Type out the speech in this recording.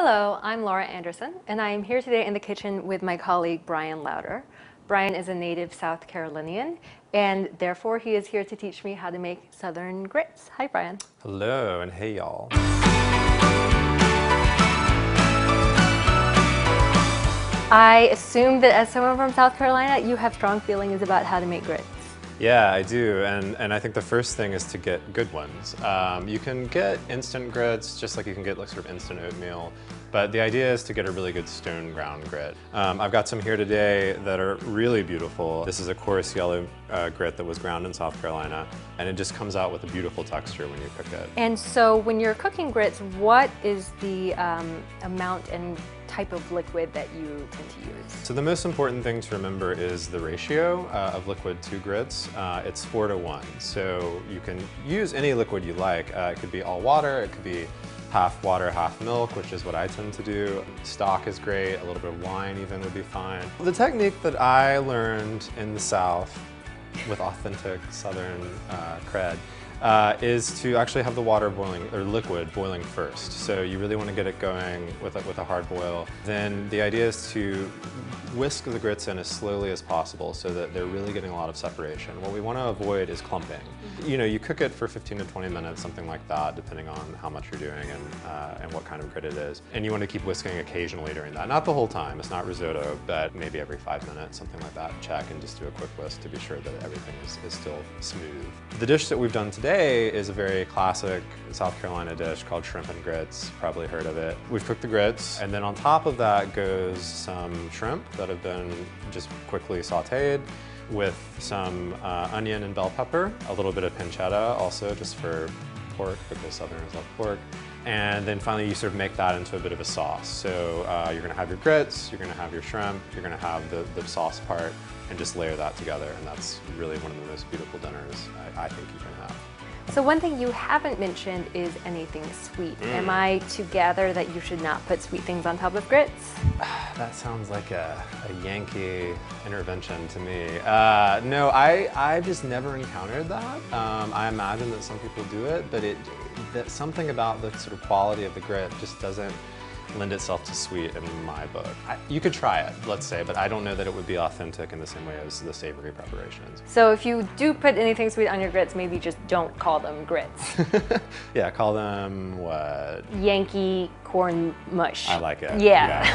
Hello, I'm Laura Anderson, and I am here today in the kitchen with my colleague Brian Lauder. Brian is a native South Carolinian, and therefore he is here to teach me how to make Southern grits. Hi, Brian. Hello, and hey, y'all. I assume that as someone from South Carolina, you have strong feelings about how to make grits. Yeah, I do, and I think the first thing is to get good ones. You can get instant grits, just like you can get like sort of instant oatmeal, but the idea is to get a really good stone ground grit. I've got some here today that are really beautiful. This is a coarse yellow grit that was ground in South Carolina, and it just comes out with a beautiful texture when you cook it. And so when you're cooking grits, what is the amount and type of liquid that you tend to use? So the most important thing to remember is the ratio of liquid to grits. It's 4:1, so you can use any liquid you like. It could be all water, it could be half water, half milk, which is what I tend to do. Stock is great, a little bit of wine even would be fine. The technique that I learned in the South with authentic Southern cred is to actually have the water boiling, or liquid boiling first. So you really want to get it going with a hard boil. Then the idea is to whisk the grits in as slowly as possible so that they're really getting a lot of separation. What we want to avoid is clumping. You know, you cook it for 15 to 20 minutes, something like that, depending on how much you're doing and what kind of grit it is. And you want to keep whisking occasionally during that. Not the whole time, it's not risotto, but maybe every 5 minutes, something like that. Check and just do a quick whisk to be sure that everything is still smooth. The dish that we've done today is a very classic South Carolina dish called shrimp and grits. Probably heard of it. We've cooked the grits, and then on top of that goes some shrimp that have been just quickly sauteed with some onion and bell pepper, a little bit of pancetta also just for pork because Southerners love pork. And then finally you sort of make that into a bit of a sauce. So you're gonna have your grits, you're gonna have your shrimp, you're gonna have the sauce part, and just layer that together. And that's really one of the most beautiful dinners I think you can have. So one thing you haven't mentioned is anything sweet. Am I to gather that you should not put sweet things on top of grits? That sounds like a Yankee intervention to me. No, I've just never encountered that. I imagine that some people do it, but that something about the sort of quality of the grit just doesn't lend itself to sweet in my book. You could try it, let's say, but I don't know that it would be authentic in the same way as the savory preparations. So if you do put anything sweet on your grits, maybe just don't call them grits. Yeah, call them what? Yankee corn mush. I like it. Yeah.